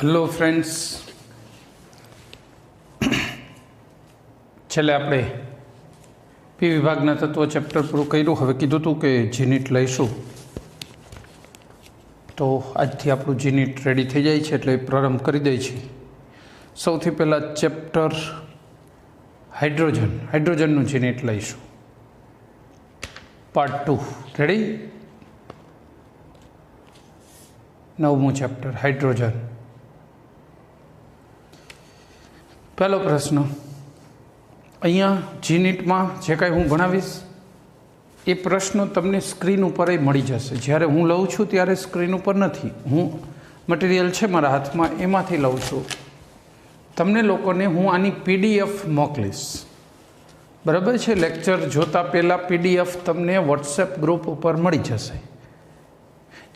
Hello friends, છેલ્લે આપણે પી વિભાગના તત્વો ચેપ્ટર પૂરું કર્યું. હવે કીધું હતું કે જીનીટ લઈશું, તો આજથી આપણું જીનીટ રેડી થઈ જાય છે એટલે પ્રારંભ કરી દઈએ છીએ. સૌથી પહેલાં ચેપ્ટર હાઇડ્રોજનનું જીનીટ લઈશું. Part 2 ready. 9મું ચેપ્ટર હાઇડ્રોજન. પહેલો પ્રશ્ન, અહીંયા જીનીટમાં જે કાંઈ હું ભણાવીશ એ પ્રશ્નો તમને સ્ક્રીન ઉપર મળી જશે. જ્યારે હું લઉં છું ત્યારે સ્ક્રીન ઉપર નથી, હું મટીરિયલ છે મારા હાથમાં એમાંથી લઉં છું. તમને લોકોને હું આની PDF મોકલીશ, બરાબર છે. લેક્ચર જોતાં પહેલાં PDF તમને વોટ્સએપ ગ્રુપ ઉપર મળી જશે.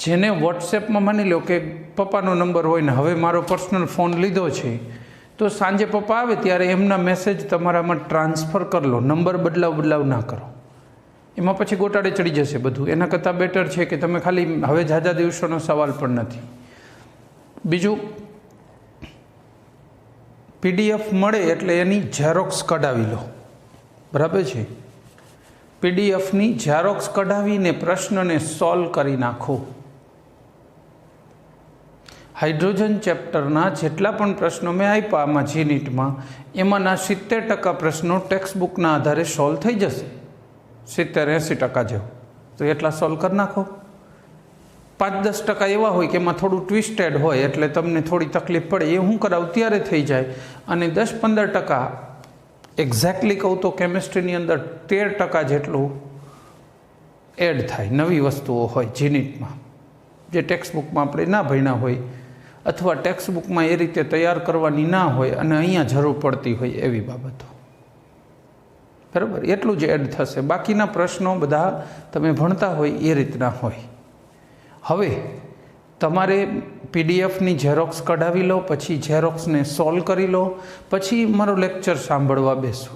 જેને વોટ્સએપમાં માની લો કે પપ્પાનો નંબર હોય ને હવે મારો પર્સનલ ફોન લીધો છે, તો સાંજે પપ્પા આવે ત્યારે એમના મેસેજ તમારામાં ટ્રાન્સફર કરી લો. નંબર બદલાવ ના કરો, એમાં પછી ગોટાળે ચડી જશે બધું. એના કરતાં બેટર છે કે તમે ખાલી, હવે ઝાઝા દિવસોનો સવાલ પણ નથી. બીજું, PDF મળે એટલે એની ઝેરોક્સ કઢાવી લો, બરાબર છે. PDFની ઝેરોક્સ કઢાવીને પ્રશ્નને સોલ્વ કરી નાખો. હાઇડ્રોજન ચેપ્ટરના જેટલા પણ પ્રશ્નો મેં આપ્યા આમાં જીનીટમાં, એમાંના 70% પ્રશ્નો ટેક્સ્ટ બુકના આધારે સોલ્વ થઈ જશે. 70-80% જેવું, તો એટલા સોલ્વ કરી નાખો. 5-10% એવા હોય કે એમાં થોડું ટ્વિસ્ટેડ હોય એટલે તમને થોડી તકલીફ પડે, એ હું કરાવું ત્યારે થઈ જાય. અને 10-15% એક્ઝેક્ટલી કહું તો કેમિસ્ટ્રીની અંદર 13% જેટલું એડ થાય, નવી વસ્તુઓ હોય જીનીટમાં જે ટેક્સ્ટ બુકમાં આપણે ના ભણ્યા હોય, અથવા ટેક્સ્ટ બુકમાં એ રીતે તૈયાર કરવાની ના હોય અને અહીંયા જરૂર પડતી હોય એવી બાબતો, બરાબર. એટલું જ એડ થશે. બાકીના પ્રશ્નો બધા તમે ભણતા હોય એ રીતના હોય. હવે તમારે PDFની ઝેરોક્સ કઢાવી લો, પછી ઝેરોક્સને સોલ્વ કરી લો, પછી મારો લેક્ચર સાંભળવા બેસો.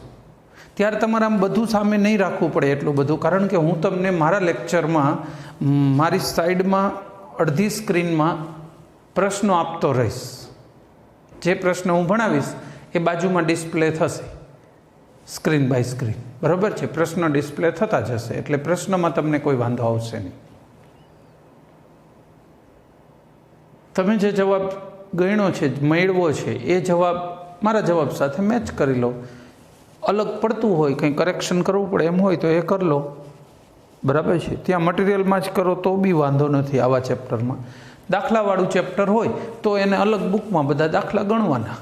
ત્યારે તમારે આમ બધું સામે નહીં રાખવું પડે એટલું બધું, કારણ કે હું તમને મારા લેક્ચરમાં મારી સાઈડમાં અડધી સ્ક્રીનમાં પ્રશ્નો આપતો રહીશ. જે પ્રશ્ન હું ભણાવીશ એ બાજુમાં ડિસ્પ્લે થશે, સ્ક્રીન બાય સ્ક્રીન, બરાબર છે. પ્રશ્ન ડિસ્પ્લે થતા જશે એટલે પ્રશ્નમાં તમને કોઈ વાંધો આવશે નહીં. તમે જે જવાબ ગણ્યો છે, મેળવો છે, એ જવાબ મારા જવાબ સાથે મેચ કરી લો. અલગ પડતું હોય, કંઈ કરેક્શન કરવું પડે એમ હોય તો એ કરી લો, બરાબર છે. ત્યાં મટીરિયલમાં જ કરો તો બી વાંધો નથી. આવા ચેપ્ટરમાં દાખલાવાળું ચેપ્ટર હોય તો એને અલગ બુકમાં બધા દાખલા ગણવાના.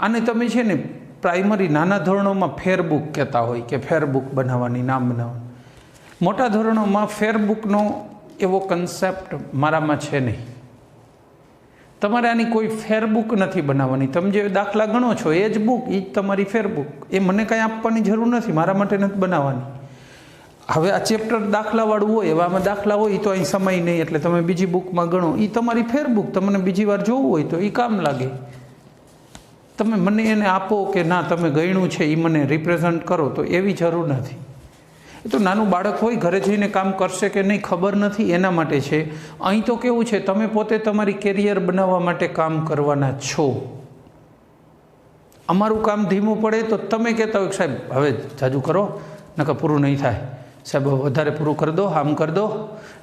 આને તમે છે ને પ્રાઇમરી નાના ધોરણોમાં ફેરબુક કહેતા હોય કે ફેરબુક બનાવવાની, નામ બનાવવાની. મોટા ધોરણોમાં ફેરબુકનો એવો કન્સેપ્ટ મારામાં છે નહીં. તમારે આની કોઈ ફેરબુક નથી બનાવવાની. તમે જે દાખલા ગણો છો એ જ બુક, એ જ તમારી ફેરબુક. એ મને કાંઈ આપવાની જરૂર નથી, મારા માટે નથી બનાવવાની. હવે આ ચેપ્ટર દાખલાવાળું હોય, એવામાં દાખલા હોય એ તો અહીં સમય નહીં એટલે તમે બીજી બુકમાં ગણો. એ તમારી ફેરબુક, તમને બીજી વાર જોવું હોય તો એ કામ લાગે. તમે મને એને આપો કે ના તમે ગણ્યું છે એ મને રિપ્રેઝન્ટ કરો, તો એવી જરૂર નથી. એ તો નાનું બાળક હોય, ઘરે જઈને કામ કરશે કે નહીં ખબર નથી, એના માટે છે. અહીં તો કેવું છે, તમે પોતે તમારી કેરિયર બનાવવા માટે કામ કરવાના છો. અમારું કામ ધીમું પડે તો તમે કહેતા હોય સાહેબ હવે જાજુ કરો, નકર પૂરું નહીં થાય, સાહેબ વધારે પૂરું કરી દો, આમ કરી દો.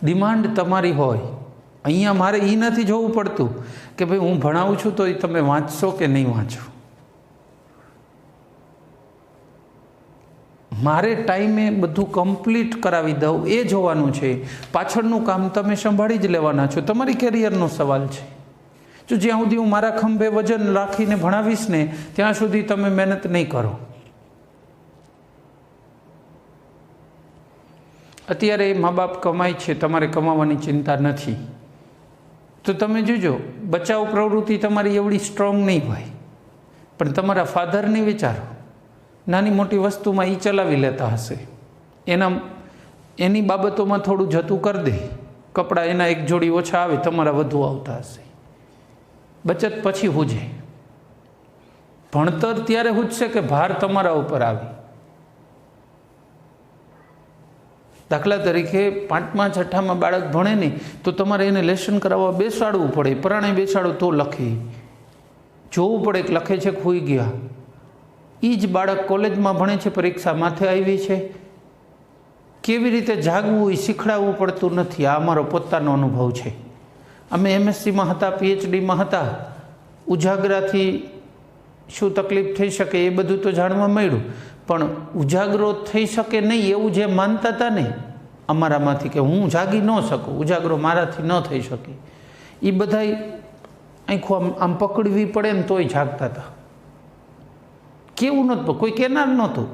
ડિમાન્ડ તમારી હોય. અહીંયા મારે એ નથી જોવું પડતું કે ભાઈ હું ભણાવું છું તો એ તમે વાંચશો કે નહીં વાંચો. મારે ટાઈમે બધું કમ્પ્લીટ કરાવી દઉં એ જોવાનું છે. પાછળનું કામ તમે સંભાળી જ લેવાના છો. તમારી કેરિયરનો સવાલ છે. જો જ્યાં સુધી હું મારા ખંભે વજન રાખીને ભણાવીશ ને ત્યાં સુધી તમે મહેનત નહીં કરો. અત્યારે મા બાપ કમાય છે, તમારે કમાવાની ચિંતા નથી, તો તમે જોજો બચાવ પ્રવૃત્તિ તમારી એવડી સ્ટ્રોંગ નહીં હોય. પણ તમારા ફાધરની વિચારો, નાની મોટી વસ્તુમાં એ ચલાવી લેતા હશે, એની બાબતોમાં થોડું જતું કરી દે. કપડાં એના એક જોડી ઓછા આવે, તમારા વધુ આવતા હશે. બચત પછી હુજે. ભણતર ત્યારે હુજશે કે ભાર તમારા ઉપર આવે. દાખલા તરીકે 5મા 6ઠામાં બાળક ભણે નહીં તો તમારે એને લેસન કરાવવા બેસાડવું પડે, પરાણે બેસાડો તો લખે, જોવું પડે કે લખે છે ખોઈ ગયા. એ જ બાળક કોલેજમાં ભણે છે, પરીક્ષા માથે આવી છે, કેવી રીતે જાગવું એ શીખડાવવું પડતું નથી. આ અમારો પોતાનો અનુભવ છે. અમે MScમાં હતા, PhDમાં હતા, ઉજાગરાથી શું તકલીફ થઈ શકે એ બધું તો જાણવા મળ્યું, પણ ઉજાગરો થઈ શકે નહીં એવું જે માનતા હતા ને અમારામાંથી કે હું જાગી ન શકું, ઉજાગરો મારાથી ન થઈ શકે, એ બધાય આંખો આમ પકડવી પડે ને તોય જાગતા હતા. કેવું નહોતું, કોઈ કહેનાર નહોતું.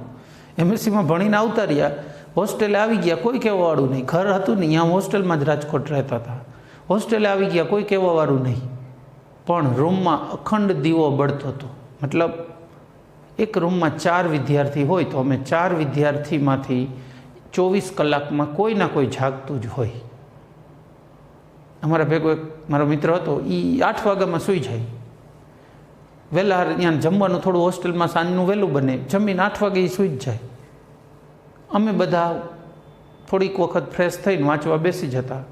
MScમાં ભણીને આવતા રહ્યા, હોસ્ટેલે આવી ગયા, કોઈ કહેવાવાળું નહીં. ઘર હતું નહીં, અહીંયા હોસ્ટેલમાં જ રાજકોટ રહેતા હતા. હોસ્ટેલે આવી ગયા, કોઈ કહેવાવાળું નહીં. પણ રૂમમાં અખંડ દીવો બળતો હતો. મતલબ એક રૂમમાં 4 વિદ્યાર્થી હોય તો અમે 4 વિદ્યાર્થીમાંથી 24 કલાકમાં કોઈ ના કોઈ જાગતું જ હોય. અમારા ભેગો એક મારો મિત્ર હતો, એ 8 વાગ્યામાં સૂઈ જાય. વહેલા ત્યાં જમવાનું થોડું હોસ્ટેલમાં સાંજનું વહેલું બને, જમીને 8 વાગે એ સૂઈ જ જાય. અમે બધા થોડીક વખત ફ્રેશ થઈને વાંચવા બેસી જતા.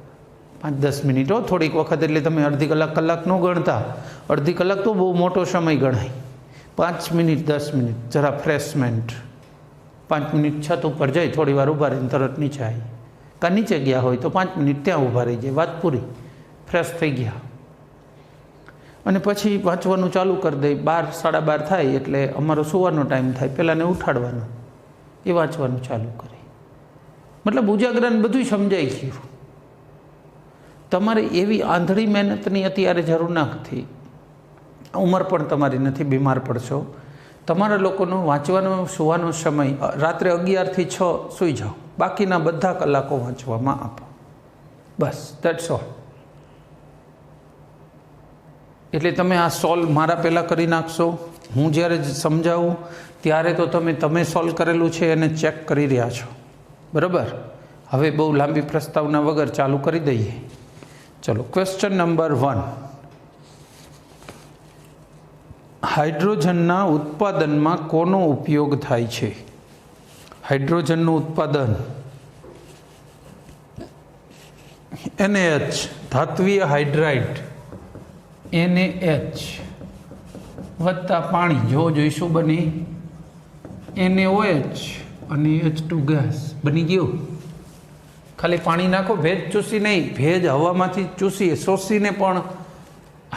5-10 મિનિટ હો, થોડીક વખત એટલે તમે અડધી કલાક ન ગણતા. અડધી કલાક તો બહુ મોટો સમય ગણાય. 5 મિનિટ 10 મિનિટ જરા ફ્રેશમેન્ટ. 5 મિનિટ છત ઉપર જઈ થોડી વાર ઊભા રહીને તરત નીચે આવી, કાં નીચે ગયા હોય તો 5 મિનિટ ત્યાં ઊભા રહી જાય, વાત પૂરી, ફ્રેશ થઈ ગયા. અને પછી વાંચવાનું ચાલુ કરી દે. 12 12:30 થાય એટલે અમારો સુવાનો ટાઈમ થાય, પહેલાંને ઉઠાડવાનો, એ વાંચવાનું ચાલુ કરે. મતલબ ઉજાગરાને બધું સમજાઈ ગયું. તમારે એવી આંધળી મહેનતની અત્યારે જરૂર નથી. ઉંમર પણ તમારી નથી, બીમાર પડશો. તમારા લોકોનો વાંચવાનો સુવાનો સમય રાત્રે 11 થી 6 સૂઈ જાઓ, બાકીના બધા કલાકો વાંચવામાં આપો. બસ, દેટ્સ ઓલ. એટલે તમે આ સોલ્વ મારા પહેલાં કરી નાખશો. હું જ્યારે સમજાવું ત્યારે તો તમે સોલ્વ કરેલું છે એને ચેક કરી રહ્યા છો, બરાબર? હવે બહુ લાંબી પ્રસ્તાવના વગર ચાલુ કરી દઈએ. ચલો, ક્વેશ્ચન નંબર 1. હાઇડ્રોજનના ઉત્પાદનમાં કોનો ઉપયોગ થાય છે? હાઇડ્રોજનનું ઉત્પાદન NaH, ધાત્વીય હાઇડ્રાઇડ NaH વત્તા પાણી, જો જોઈશું બની NaOH અને H2 ગેસ બની ગયું. ખાલી પાણી નાખો, ભેજ ચૂસી નહીં, ભેજ હવામાંથી ચૂસી શોષીને પણ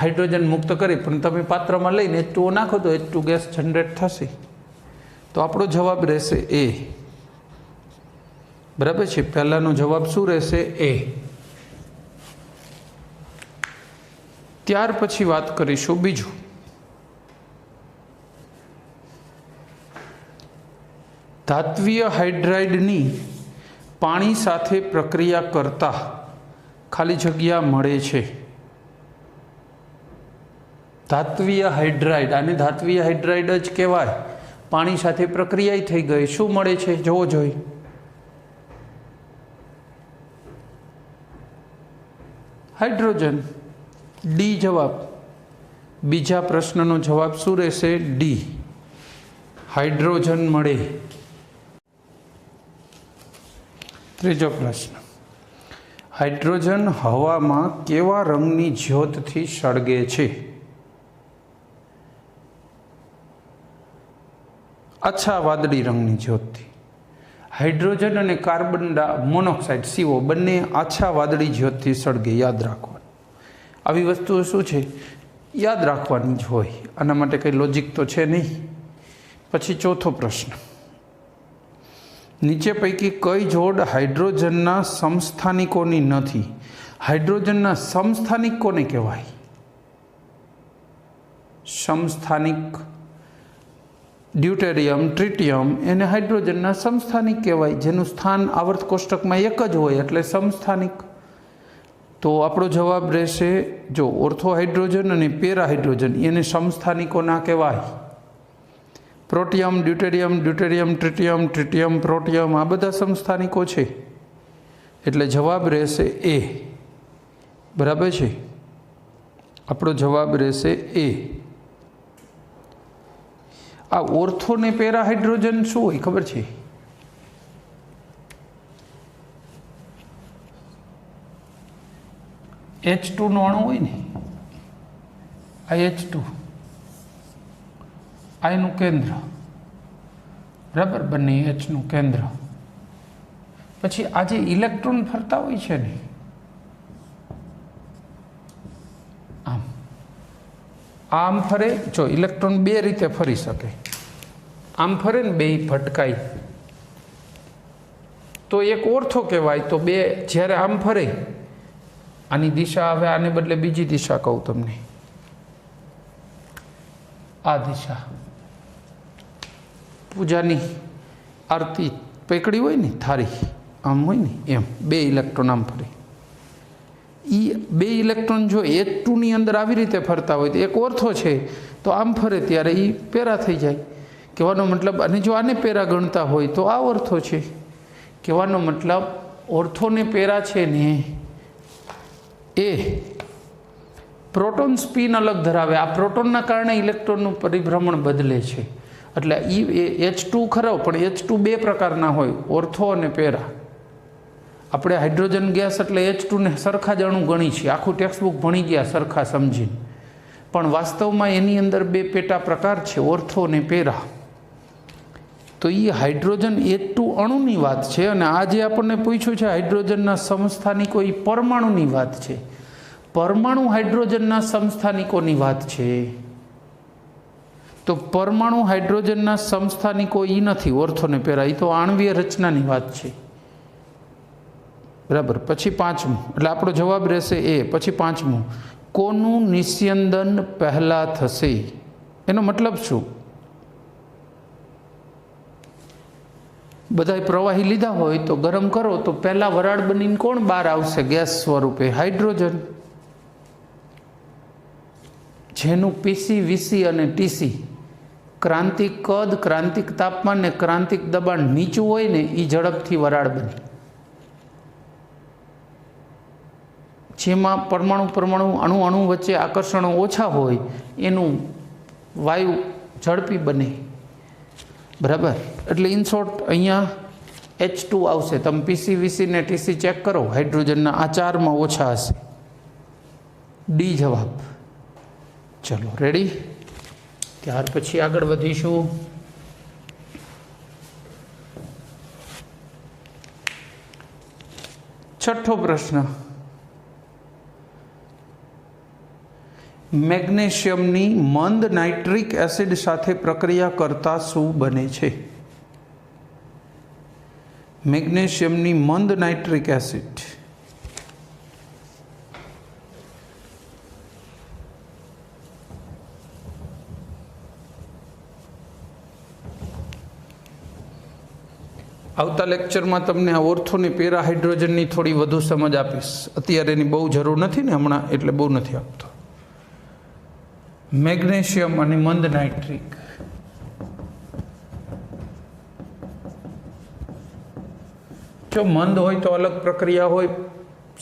હાઇડ્રોજન મુક્ત કરી, પણ તમે પાત્રમાં લઈને H2O નાખો તો H2 ગેસ જનરેટ થશે. તો આપણો જવાબ રહેશે A. બરાબર છે? પહેલાનો જવાબ શું રહેશે? A. ત્યાર પછી વાત કરીશું બીજું. ધાત્વીય હાઇડ્રાઇડની પાણી સાથે પ્રક્રિયા કરતા ખાલી જગ્યા મળે છે. ધાત્વીય હાઇડ્રાઇડ, આને ધાત્વીય હાઇડ્રાઇડ જ કહેવાય. પાણી સાથે પ્રક્રિયા થઈ ગઈ, શું મળે છે જોવો જોઈ. હાઇડ્રોજન. ડી જવાબ. બીજા પ્રશ્નનો જવાબ શું રહેશે? ડી, હાઇડ્રોજન મળે. ત્રીજો પ્રશ્ન. હાઇડ્રોજન હવામાં કેવા રંગની જ્યોતથી સળગે છે? આછા વાદળી રંગની જ્યોતથી. હાઇડ્રોજન અને કાર્બન મોનોક્સાઇડ CO બંને આછા વાદળી જ્યોતથી સળગે, યાદ રાખવાનું. આવી વસ્તુઓ શું છે? યાદ રાખવાની જ હોય. આના માટે કંઈ લોજિક તો છે નહીં. પછી ચોથો પ્રશ્ન. નીચે પૈકી કઈ જોડ હાઇડ્રોજનના સમસ્થાનિકોની નથી? હાઇડ્રોજનના સમસ્થાનિક કોને કહેવાય? સમસ્થાનિક. ડ્યુટેરિયમ, ટ્રિટિયમ એને હાઇડ્રોજનના સમસ્થાનિક કહેવાય, જેનું સ્થાન આવર્ત કોષ્ટકમાં એક જ હોય એટલે સમસ્થાનિક. તો આપણો જવાબ રહેશે, જો ઓર્થો હાઇડ્રોજન અને પેરા હાઇડ્રોજન એને સમસ્થાનિકો ના કહેવાય. પ્રોટિયમ, ડ્યુટેરિયમ, ડ્યુટેરિયમ, ટ્રિટિયમ, ટ્રિટિયમ, પ્રોટિયમ આ બધા સમસ્થાનિકો છે. એટલે જવાબ રહેશે A. બરાબર છે? આપણો જવાબ રહેશે A. આ ઓર્થો ને પેરા હાઇડ્રોજન શું હોય ખબર છે? H2 નો અણુ હોય ને, આ H2 આ એનું કેન્દ્ર, બરાબર, બંને H નું કેન્દ્ર. પછી આ જે ઇલેક્ટ્રોન ફરતા હોય છે ને, આમ ફરે. જો ઇલેક્ટ્રોન બે રીતે ફરી શકે, આમ ફરે ને બે ભટકાય તો એક ઓર્થો કહેવાય. તો બે જ્યારે આમ ફરે, આની દિશા હવે આને બદલે બીજી દિશા કહું તમને, આ દિશા પૂજાની આરતી પેકડી હોય ને, થારી આમ હોય ને, એમ બે ઇલેક્ટ્રોન આમ ફરે. એ બે ઇલેક્ટ્રોન જો H2 ની અંદર આવી રીતે ફરતા હોય તો એક ઓર્થો છે, તો આમ ફરે ત્યારે એ પેરા થઈ જાય. કહેવાનો મતલબ, અને જો આને પેરા ગણતા હોય તો આ ઓર્થો છે. કહેવાનો મતલબ ઓર્થોને પેરા છે ને એ પ્રોટોન સ્પિન અલગ ધરાવે. આ પ્રોટોનના કારણે ઇલેક્ટ્રોનનું પરિભ્રમણ બદલે છે. એટલે એ H2 ખરો, પણ H2 બે પ્રકારના હોય, ઓર્થો અને પેરા. આપણે હાઇડ્રોજન ગેસ એટલે H2 ને સરખા જ અણુ ગણી છીએ, આખું ટેક્સ્ટબુક ભણી ગયા સરખા સમજીને. પણ વાસ્તવમાં એની અંદર બે પેટા પ્રકાર છે, ઓર્થો અને પેરા. તો એ હાઇડ્રોજન H2 અણુની વાત છે. અને આ જે આપણને પૂછ્યું છે હાઇડ્રોજનના સમસ્થાનિકો, એ પરમાણુની વાત છે. પરમાણુ હાઇડ્રોજનના સમસ્થાનિકોની વાત છે. તો પરમાણુ હાઇડ્રોજનના સમસ્થાનિકો એ નથી ઓર્થો ને પેરા, એ તો આણ્વીય રચનાની વાત છે, બરાબર. પછી પાંચમું, એટલે આપણો જવાબ રહેશે એ. પછી પાંચમું, કોનું નિસ્યંદન પહેલા થશે? એનો મતલબ શું? બધાય પ્રવાહી લીધા હોય તો ગરમ કરો તો પહેલા વરાળ બનીને કોણ બહાર આવશે ગેસ સ્વરૂપે? હાઇડ્રોજન. જેનું PC, VC અને TC ક્રાંતિક કદ, ક્રાંતિક તાપમાન ને ક્રાંતિક દબાણ નીચું હોય ને, એ ઝડપથી વરાળ બને. જેમાં પરમાણુ અણુ વચ્ચે આકર્ષણો ઓછા હોય એનું વાયુ ઝડપી બને, બરાબર. એટલે ઇન શોર્ટ અહીંયા H2 આવશે. તમે PC, VC ને TC ચેક કરો, હાઇડ્રોજનના આ ચારમાં ઓછા હશે. ડી જવાબ. ચલો રેડી. ત્યાર પછી આગળ વધીશું. છઠ્ઠો પ્રશ્ન, મેગ્નેશિયમની મંદ નાઇટ્રિક એસિડ સાથે પ્રક્રિયા કરતા શું બને છે? મેગ્નેશિયમની મંદ નાઇટ્રિક એસિડ આવતા લેક્ચરમાં તમને આ ઓર્થો ને પેરા હાઇડ્રોજનની થોડી વધુ સમજ આપીશ. અત્યારે એની બહુ જરૂર નથી ને હમણાં, એટલે બહુ નથી આપતો. મેગ્નેશિયમ અને મંદ નાઇટ્રિક, જો મંદ હોય તો અલગ પ્રક્રિયા હોય,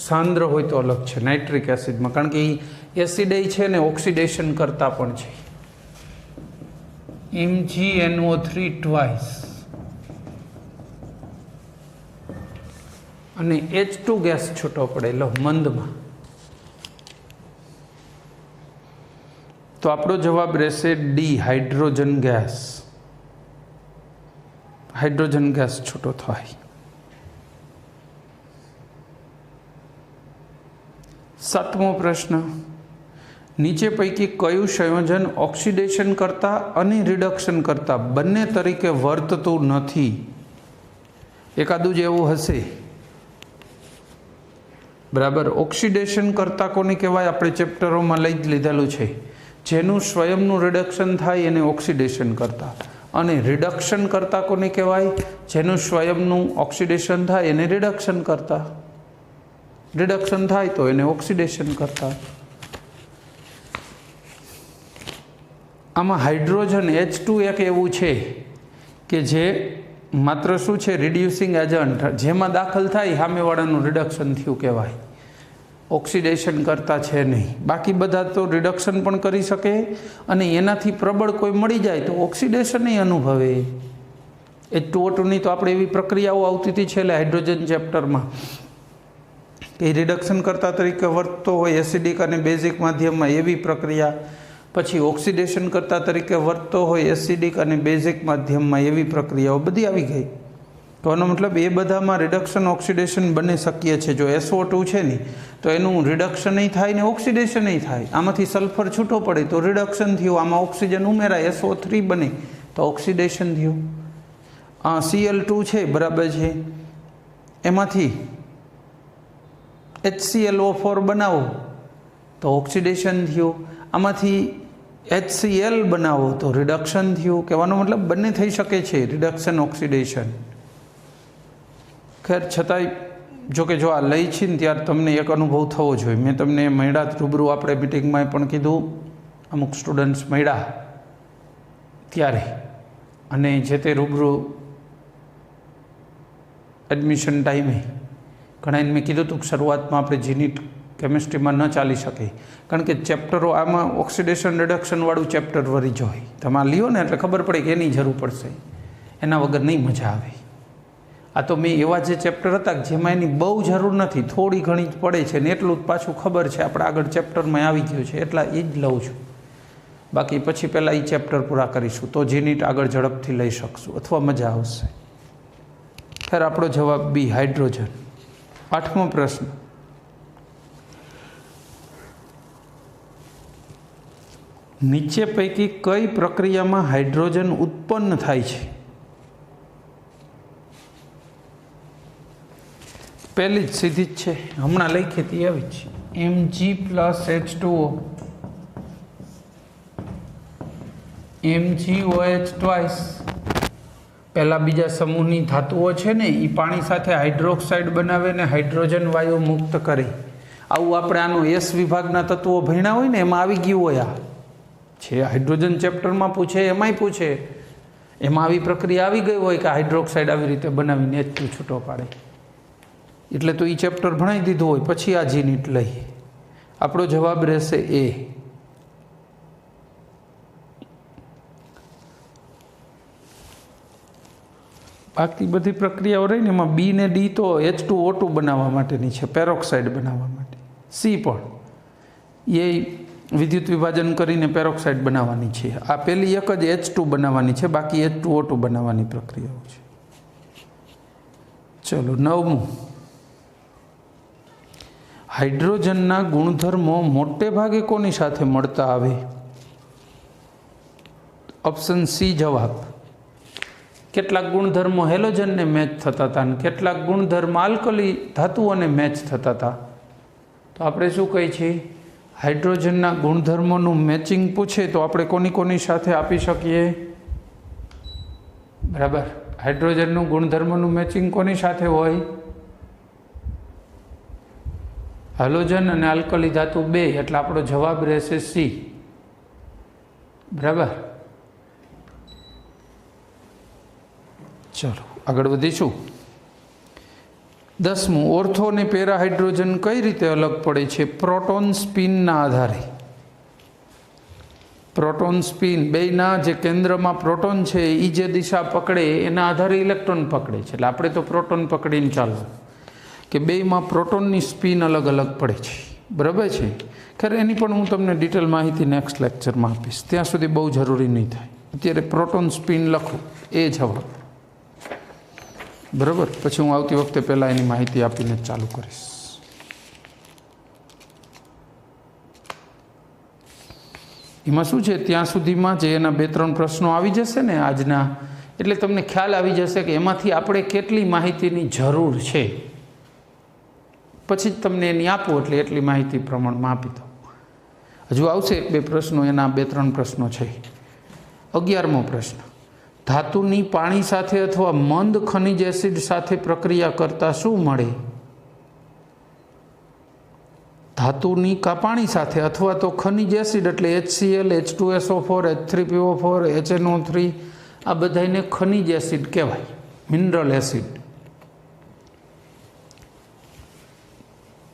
સાંદ્ર હોય તો અલગ છે નાઇટ્રિક એસિડમાં, કારણ કે એ એસિડ છે ને ઓક્સિડેશન કરતા પણ છે. MgNO3 ટ્વાઇસ અને H2 ગેસ છૂટો પડેલો મંદમાં. તો આપણો જવાબ રહેશે D, hydrogen gas. Hydrogen gas છૂટો થાય. સાતમો પ્રશ્ન, નીચે પૈકી કયું સંયોજન ઓક્સિડેશન કરતા અને રિડક્શન કરતા બંને તરીકે વર્તતું નથી? એકાદું જ એવું હશે, બરાબર. ઓક્સિડેશન કરતા કોને કહેવાય? આપણે ચેપ્ટરોમાં લઈ જ લીધેલું છે. જેનું સ્વયંનું રિડક્શન થાય એને ઓક્સિડેશન કરતા. અને રિડક્શન કરતા કોને કહેવાય? જેનું સ્વયંનું ઓક્સિડેશન થાય એને રિડક્શન કરતા. રિડક્શન થાય તો એને ઓક્સિડેશન કરતા. આમાં હાઇડ્રોજન H2 એક એવું છે કે જે માત્ર શું છે? Reducing agent. જેમાં દાખલ થાય સામેવાળાનું રિડક્શન થયું કહેવાય, ઓક્સિડેશન કરતા છે નહીં. બાકી બધા તો રિડક્શન પણ કરી શકે, અને એનાથી પ્રબળ કોઈ મળી જાય તો ઓક્સિડેશન અનુભવે. H2O2 ની તો આપણે એવી પ્રક્રિયાઓ આવતી હતી છેલ્લે હાઇડ્રોજન ચેપ્ટરમાં કે રિડક્શન કરતા તરીકે વર્તતો હોય એસિડિક અને બેઝિક માધ્યમમાં એવી પ્રક્રિયા, પછી ઓક્સિડેશન કરતા તરીકે વર્તતો હોય એસિડિક અને બેઝિક માધ્યમમાં એવી પ્રક્રિયાઓ બધી આવી ગઈ. તો એનો મતલબ એ બધામાં રિડક્શન ઓક્સિડેશન બંને શક્ય છે. જો SO2 છે ને તો એનું રિડક્શન નહીં થાય ને ઓક્સિડેશન નહીં થાય. આમાંથી સલ્ફર છૂટો પડે તો રિડક્શન થયું, આમાં ઓક્સિજન ઉમેરાય SO3 બને તો ઓક્સિડેશન થયું. Cl2 છે બરાબર છે, એમાંથી HClO4 બનાવો તો ઓક્સિડેશન થયું, આમાંથી HCl બનાવો તો રિડક્શન થયું. કહેવાનો મતલબ બંને થઈ શકે છે, રિડક્શન ઓક્સિડેશન. ખેર છતાંય જોકે જો આ લઈ છે ને ત્યારે તમને એક અનુભવ થવો જોઈએ. મેં તમને મળ્યા રૂબરૂ, આપણે મિટિંગમાં પણ કીધું, અમુક સ્ટુડન્ટ્સ મળ્યા ત્યારે, અને જે તે રૂબરૂ એડમિશન ટાઈમે ઘણાને મેં કીધું હતું કે શરૂઆતમાં આપણે જીનીટ કેમિસ્ટ્રીમાં ન ચાલી શકે, કારણ કે ચેપ્ટરો આમાં ઓક્સિડેશન રિડક્શનવાળું ચેપ્ટર વળી જ હોય. તમે લ્યો ને એટલે ખબર પડે કે એની જરૂર પડશે, એના વગર નહીં મજા આવે. આ તો મેં એવા જે ચેપ્ટર હતા જેમાં એની બહુ જરૂર નથી, થોડી ઘણી જ પડે છે ને એટલું જ પાછું ખબર છે આપણે આગળ ચેપ્ટરમાં આવી ગયું છે, એટલા એ જ લઉં છું. બાકી પછી પહેલાં એ ચેપ્ટર પૂરા કરીશું તો જીનીટ આગળ ઝડપથી લઈ શકશું અથવા મજા આવશે. ખેર આપણો જવાબ બી, હાઇડ્રોજન. 8મો પ્રશ્ન, નીચે પૈકી કઈ પ્રક્રિયામાં હાઇડ્રોજન ઉત્પન્ન થાય છે? પહેલી જ સીધી જ છે, હમણાં લખી હતી એવી જ, Mg+H2O, MgOH ટ્વાઇસ. પહેલાં બીજા સમૂહની ધાતુઓ છે ને એ પાણી સાથે હાઇડ્રોક્સાઇડ બનાવે ને હાઇડ્રોજન વાયુ મુક્ત કરે. આવું આપણે આનો S વિભાગના તત્વો ભણ્યા હોય ને એમાં આવી ગયું હોય. આ છે હાઇડ્રોજન ચેપ્ટરમાં પૂછે, એમાંય પૂછે, એમાં આવી પ્રક્રિયા આવી ગઈ હોય કે હાઇડ્રોક્સાઇડ આવી રીતે બનાવીને H2 છૂટો પાડે. એટલે તો એ ચેપ્ટર ભણાવી દીધું હોય, પછી આ જીનીટ લઈએ. આપણો જવાબ રહેશે A. બાકી બધી પ્રક્રિયાઓ રહી ને એમાં B ને D તો H2O2 બનાવવા માટેની છે, પેરોક્સાઇડ બનાવવા માટે. C પણ એ વિદ્યુત વિભાજન કરીને પેરોક્સાઇડ બનાવવાની છે. આ પહેલી એક જ H2 બનાવવાની છે, બાકી H2O2 બનાવવાની પ્રક્રિયાઓ છે. ચલો 9મું, હાઇડ્રોજનના ગુણધર્મો મોટે ભાગે કોની સાથે મળતા આવે? ઓપ્શન C જવાબ. કેટલાક ગુણધર્મો હેલોજનને મેચ થતા હતા અને કેટલાક ગુણધર્મ આલ્કલી ધાતુઓને મેચ થતા હતા. તો આપણે શું કહીએ છીએ? હાઇડ્રોજનના ગુણધર્મોનું મેચિંગ પૂછે તો આપણે કોની કોની સાથે આપી શકીએ? બરાબર, હાઇડ્રોજનનું ગુણધર્મનું મેચિંગ કોની સાથે હોય? હેલોજન અને આલ્કલી ધાતુ બે, એટલે આપણો જવાબ રહેશે C. બરાબર, ચલો આગળ વધીશું. 10મું, ઓર્થો અને પેરા હાઇડ્રોજન કઈ રીતે અલગ પડે છે? પ્રોટોન સ્પિનના આધારે. પ્રોટોન સ્પિન બેયના જે કેન્દ્રમાં પ્રોટોન છે એ જે દિશા પકડે એના આધારે ઇલેક્ટ્રોન પકડે છે. એટલે આપણે તો પ્રોટોન પકડીને ચાલો કે બેયમાં પ્રોટોનની સ્પિન અલગ અલગ પડે છે. બરાબર છે. ખરે એની પણ હું તમને ડિટેલ માહિતી નેક્સ્ટ લેક્ચરમાં આપીશ, ત્યાં સુધી બહુ જરૂરી નહીં થાય. અત્યારે પ્રોટોન સ્પિન લખો, એ જવાબ. બરાબર, પછી હું આવતી વખતે પહેલાં એની માહિતી આપીને ચાલુ કરીશ. એમાં શું છે, ત્યાં સુધીમાં જે એના 2-3 પ્રશ્નો આવી જશે ને આજના, એટલે તમને ખ્યાલ આવી જશે કે એમાંથી આપણે કેટલી માહિતીની જરૂર છે. પછી જ તમને એની આપું એટલે એટલી માહિતી પ્રમાણમાં આપી દઉં. હજુ આવશે 1-2 પ્રશ્નો, એના 2-3 પ્રશ્નો છે. 11મો પ્રશ્ન, ધાતુની પાણી સાથે અથવા મંદ ખનિજ એસિડ સાથે પ્રક્રિયા કરતા શું મળે? ધાતુની પાણી સાથે અથવા તો ખનિજ એસિડ એટલે HCl, H2SO4, H3PO4, HNO3, આ બધાને ખનિજ એસિડ કહેવાય, મિનરલ એસિડ.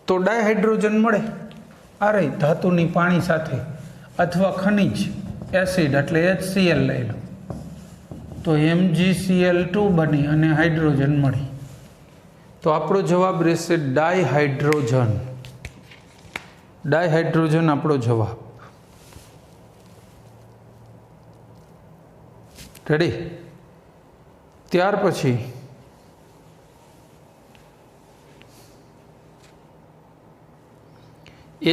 તો ડાયહાઇડ્રોજન મળે. આ રહી ધાતુની પાણી સાથે અથવા ખનિજ એસિડ એટલે HCl લઈ લો તો MgCl2 બની અને હાઇડ્રોજન મળી. તો આપણો જવાબ રહેશે ડાયહાઇડ્રોજન. ડાયહાઇડ્રોજન આપણો જવાબ. રેડી? ત્યાર પછી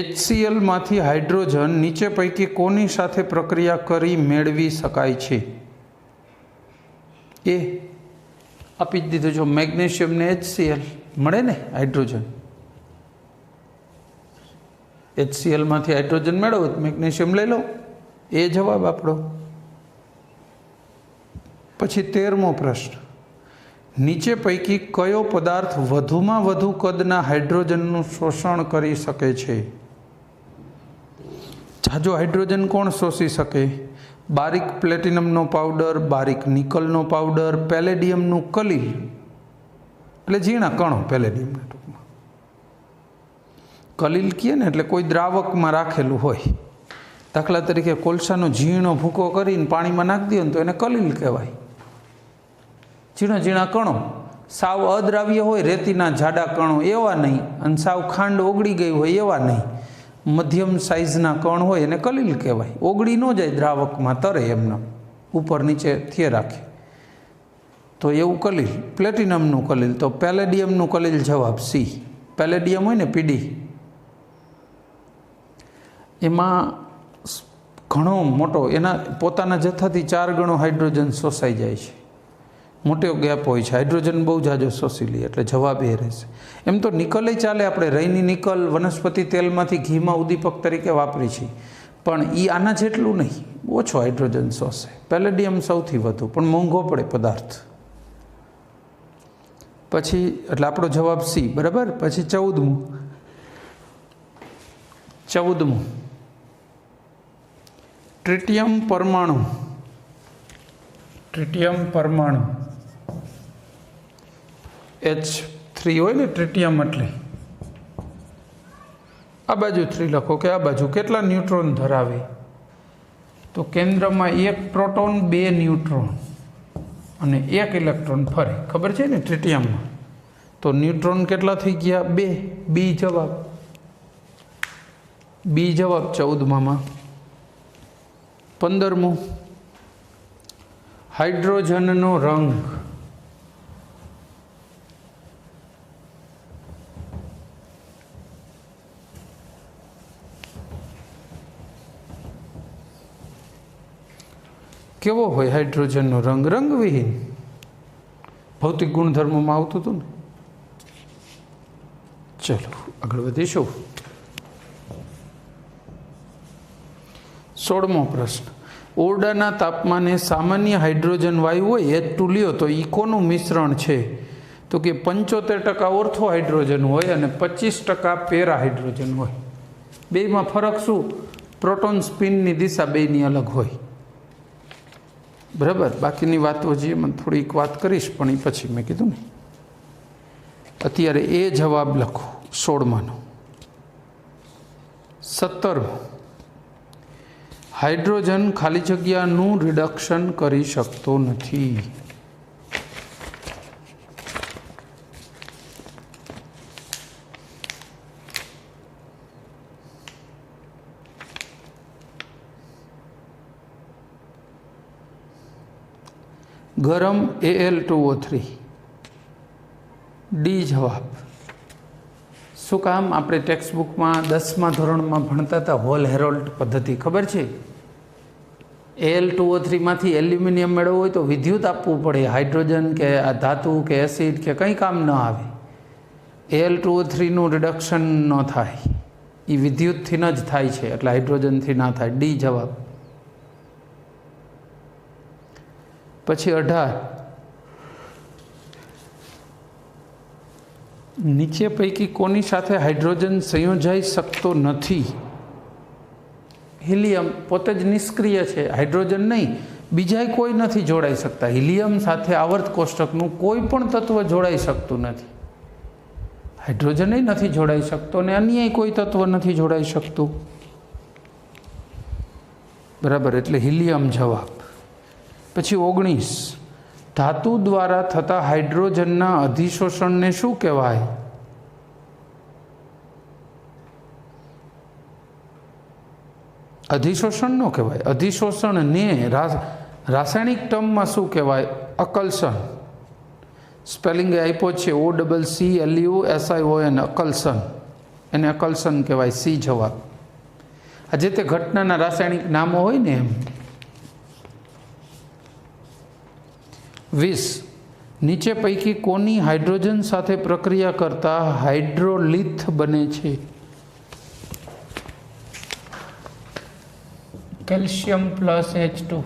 HCl માંથી હાઇડ્રોજન નીચે પૈકી કોની સાથે પ્રક્રિયા કરી મેળવી શકાય છે? એ આપી જ દીધું. જો મેગ્નેશિયમ ને HCl મળે ને હાઇડ્રોજન, HCl માંથી હાઇડ્રોજન મેળવો તો મેગ્નેશિયમ લઈ લો, એ જવાબ આપણો. પછી 13મો પ્રશ્ન, નીચે પૈકી કયો પદાર્થ વધુમાં વધુ કદના હાઇડ્રોજનનું શોષણ કરી શકે છે? જાજો હાઇડ્રોજન કોણ શોષી શકે? બારીક પ્લેટિનમનો પાવડર, બારીક નિકલનો પાવડર, પેલેડિયમનું કલીલ, એટલે ઝીણા કણો પેલેડિયમના ટૂંકમાં. કલીલ કહે ને એટલે કોઈ દ્રાવકમાં રાખેલું હોય. દાખલા તરીકે કોલસાનો ઝીણો ભૂકો કરીને પાણીમાં નાખી દો ને તો એને કલીલ કહેવાય. ઝીણા ઝીણા કણો, સાવ અદ્રાવ્ય હોય રેતીના જાડા કણો એવા નહીં, અને સાવ ખાંડ ઓગળી ગઈ હોય એવા નહીં, મધ્યમ સાઇઝના કણ હોય એને કલીલ કહેવાય. ઓગળી ન જાય દ્રાવકમાં, તરે એમના ઉપર નીચે થયે રાખે તો એવું કલીલ. પ્લેટિનમનું કલીલ તો પેલેડિયમનું કલીલ જવાબ સી. પેલેડિયમ હોય ને પીડી, એમાં ઘણો મોટો એના પોતાના જથ્થાથી 4 ગણો હાઇડ્રોજન શોષાઈ જાય છે. મોટો ગેપ હોય છે, હાઇડ્રોજન બહુ જાજો શોષી લે, એટલે જવાબ એ રહેશે. એમ તો નિકલ ચાલે, આપણે રઈની નિકલ વનસ્પતિ તેલમાંથી ઘીમાં ઉદ્દીપક તરીકે વાપરી છે, પણ એ આના જેટલું નહીં, ઓછો હાઇડ્રોજન શોષે. પેલેડિયમ સૌથી વધુ, પણ મોંઘો પડે પદાર્થ. પછી એટલે આપણો જવાબ સી. બરાબર? પછી 14મું ટ્રિટિયમ પરમાણુ. ટ્રિટિયમ પરમાણુ H3 હોય ને ટ્રિટિયમ, એટલે આ બાજુ 3 લખો કે આ બાજુ કેટલા ન્યુટ્રોન ધરાવે? તો કેન્દ્રમાં 1 પ્રોટોન 2 ન્યુટ્રોન અને 1 ઇલેક્ટ્રોન ફરે. ખબર છે ને ટ્રિટિયમમાં? તો ન્યુટ્રોન કેટલા થઈ ગયા? 2. બી જવાબ. બી જવાબ 14માં. 15મું હાઇડ્રોજનનો રંગ. કેવો હોય હાઇડ્રોજનનો રંગ? રંગવિહીન. ભૌતિક ગુણધર્મોમાં આવતું હતું ને. ચલો આગળ વધીશું. 16મો પ્રશ્ન, ઓરડાના તાપમાને સામાન્ય હાઇડ્રોજન વાયુ હોય H2 લ્યો તો ઇકોનું મિશ્રણ છે? તો કે 75% ઓર્થો હાઇડ્રોજન હોય અને 25% પેરા હાઇડ્રોજન હોય. બેમાં ફરક શું? પ્રોટોન સ્પિનની દિશા બેની અલગ હોય. બરાબર? બાકીની વાતો હજી મને થોડીક વાત કરીશ, પણ એ પછી મેં કીધું ને. અત્યારે એ જવાબ લખો 16માનો. 17, હાઇડ્રોજન ખાલી જગ્યાનું રિડક્શન કરી શકતો નથી. ગરમ Al2O3. ડી જવાબ. શું કામ? આપણે ટેક્સ્ટબુકમાં 10મા ધોરણમાં ભણતા હતા હોલ હેરોલ્ડ પદ્ધતિ, ખબર છે? Al2O3 માંથી એલ્યુમિનિયમ મેળવવું હોય તો વિદ્યુત આપવું પડે. હાઇડ્રોજન કે આ ધાતુ કે એસિડ કે કંઈ કામ ન આવે. Al2O3નું રિડક્શન ન થાય, એ વિદ્યુતથી જ થાય છે, એટલે હાઇડ્રોજનથી ના થાય. ડી જવાબ. પછી 18, નીચે પૈકી કોની સાથે હાઇડ્રોજન સંયોજાઈ શકતો નથી? હિલિયમ. પોતે જ નિષ્ક્રિય છે, હાઇડ્રોજન નહીં, બીજા કોઈ નથી જોડાઈ શકતા. હિલિયમ સાથે આવર્ત કોષ્ટકનું કોઈ પણ તત્વ જોડાઈ શકતું નથી. હાઇડ્રોજન નથી જોડાઈ શકતો અને અન્ય કોઈ તત્વ નથી જોડાઈ શકતું. બરાબર? એટલે હિલિયમ જવાબ. પછી 19, धातु द्वारा थता हाइड्रोजनना अधिशोषणने शुं कहेवाय? अधिशोषण नो कहेवाय, अधिशोषण ने रासायनिक टर्म में शू कहेवाय? अकल्सन। स्पेलिंग आप्यो छे OCCLUSION, अकल्सन। एने अकल्सन कहेवाय। सी जवाब। आज ते घटना रासायनिक नामो होय ने एम। 20 नीचे पैकी कोनी हाइड्रोजन साथे प्रक्रिया करता हाइड्रोलिथ बने छे? कैल्शियम प्लस H2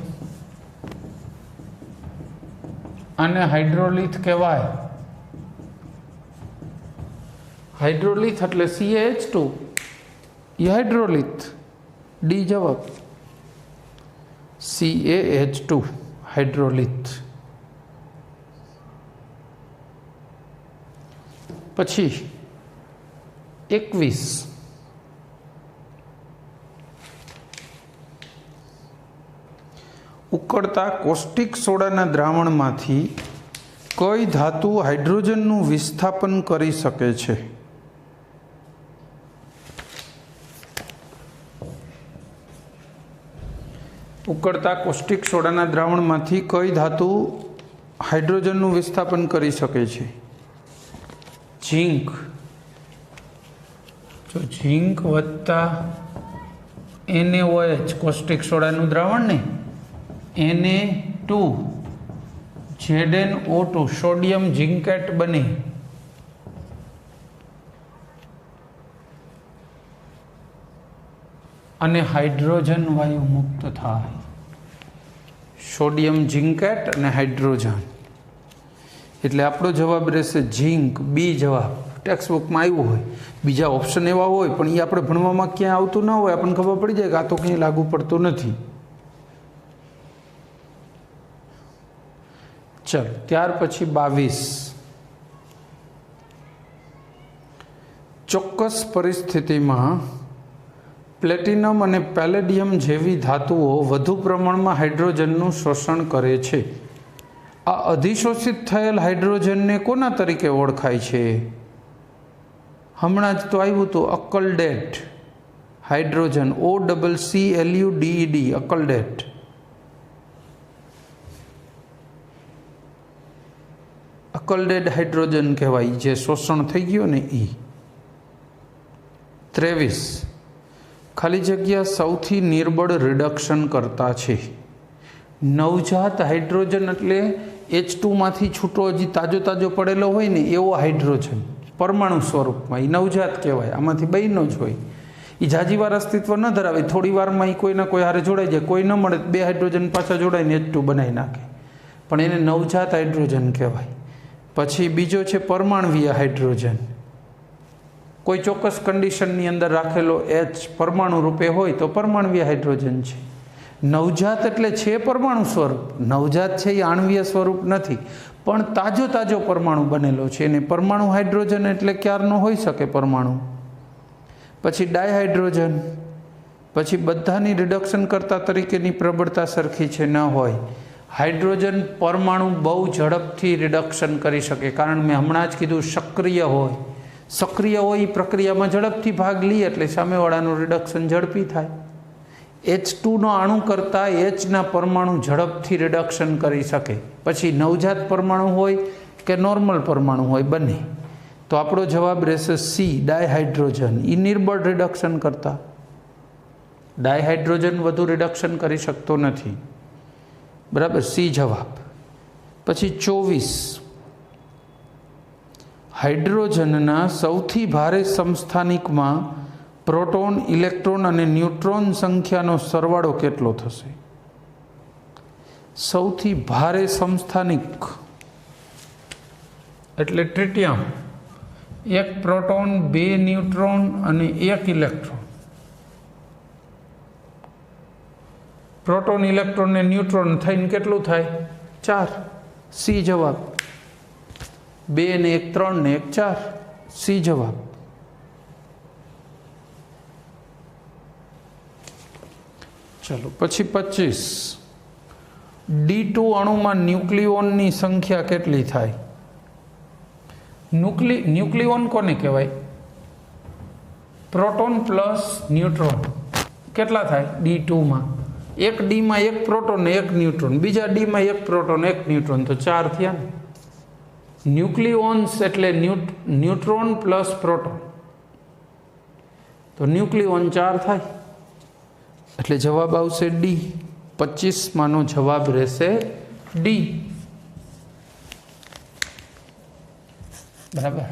आने हाइड्रोलिथ कहेवाय। हाइड्रोलिथ एटले CaH2, ये हाइड्रोलिथ। डी जवाब। CaH2 hydrolith. पछी 21 उकळता कोष्टिक सोडाना द्रावणमांथी कई धातु हाइड्रोजनનું વિસ્થાપન કરી શકે છે? ઉકળતા કોષ્ટિક સોડાના દ્રાવણમાંથી કઈ ધાતુ હાઇડ્રોજનનું વિસ્થાપન કરી શકે છે? ઝીંક। જો ઝીંક વત્તા NaOH કોષ્ટિક સોડાનું દ્રાવણ ને Na2 ZnO2 સોડિયમ ઝિંકેટ બને અને હાઇડ્રોજન વાયુ મુક્ત થાય। સોડિયમ ઝિંકેટ અને હાઇડ્રોજન એટલે આપણો જવાબ રહેશે ઝીંક। બી જવાબ। ટેક્સ્ટ બુકમાં આવ્યું હોય, બીજા ઓપ્શન એવા હોય પણ એ આપણે ભણવામાં ક્યાં આવતું ન હોય, આપણને ખબર પડી જાય કે આ તો કંઈ લાગુ પડતું નથી। चल त्यार पछी 22 चोक्कस परिस्थिति में प्लेटिनम और पेलेडियम जेवी धातुओं वधु प्रमाण में हाइड्रोजन शोषण करे छे। आ अधिशोषित थयेल हाइड्रोजन ने कोना तरीके ओळखाय छे? हमणां ज तो आव्युं तो अकल्डेट हाइड्रोजन OCCLUDED अकल्डेट। अकल्डेड हाइड्रोजन कहवाय जे शोषण थई गयो ने ई। 23 खाली जग्या सौथी निर्बळ रिडक्शन करता छे। नवजात हाइड्रोजन एटले H2 मांथी छूटो हजी ताजो ताजो पड़ेलो होय ने एवो हाइड्रोजन परमाणु स्वरूप में ई नवजात कहेवाय। आमांथी बेनो ज होय, ई जाजीवार अस्तित्व न धरावे। थोड़ी वार में कोई ना कोई हारे जोड़ाई जाए, कोई न मळे बे हाइड्रोजन पाछा जोड़ाईने H2 बनावी नाखे, पण एने नवजात हाइड्रोजन कहेवाय। पछी बीजो छे परमाणुवीय हाइड्रोजन। कोई चोक्कस कंडीशननी अंदर राखेलो H परमाणु रूपे होय तो परमाणुवीय हाइड्रोजन छे। नवजात एटले छे परमाणु स्वरूप, नवजात छे ए आणवीय स्वरूप नथी, पण ताजो ताजो परमाणु बनेलो छे ने परमाणु हाइड्रोजन एटले क्यारनो होई शके परमाणु। पछी डायहाइड्रोजन, पछी बधानी रिडक्शन करता तरीकेनी प्रबलता सरखी छे न होय। हाइड्रोजन परमाणु बहु झड़पथी रिडक्शन करी शके, कारण मैं हमणां ज कीधुं सक्रिय होय। सक्रिय होय प्रक्रिया में झड़पथी भाग ली एटले सामेवाळानुं रिडक्शन झड़पी थाय। H2 नो अणु करता H ना परमाणु झड़पथी रिडक्शन करी शके। पछी नवजात परमाणु होय के नॉर्मल परमाणु होय बने, तो आपणो जवाब रहेशे सी डायहाइड्रोजन। ई निर्बळ रिडक्शन करता डायहाइड्रोजन वधु रिडक्शन करी शकतो नथी। बराबर, सी जवाब। पछी 24 हाइड्रोजनना सौथी भारे समस्थानिक में प्रोटोन, इलेक्ट्रॉन और न्यूट्रॉन संख्यानो सरवाळो केटलो थशे? सौथी भारे समस्थानिक एटले ट्रिटियम। 1 प्रोटोन, 2 न्यूट्रॉन और 1 इलेक्ट्रॉन। प्रोटोन, इलेक्ट्रॉन ने न्यूट्रॉन थईने केटलुं थाय? 4। सी जवाब। 2 ने 1 3 ने 1 4। सी जवाब। चलो पछी 25 D2 અણુમાં ન્યુક્લિયોનની સંખ્યા કેટલી થાય? ન્યુક્લિયોન કોને કહેવાય? Proton plus neutron. કેટલા થાય D2માં? એક ડીમાં એક પ્રોટોન ને એક ન્યુટ્રોન, બીજા ડીમાં એક પ્રોટોન એક ન્યુટ્રોન, તો 4 થયા ને. ન્યુક્લિયોન્સ એટલે ન્યુટ્રોન પ્લસ પ્રોટોન, તો ન્યુક્લિયોન 4 થાય. એટલે જવાબ આવશે ડી. 25માંનો જવાબ રહેશે ડી. બરાબર.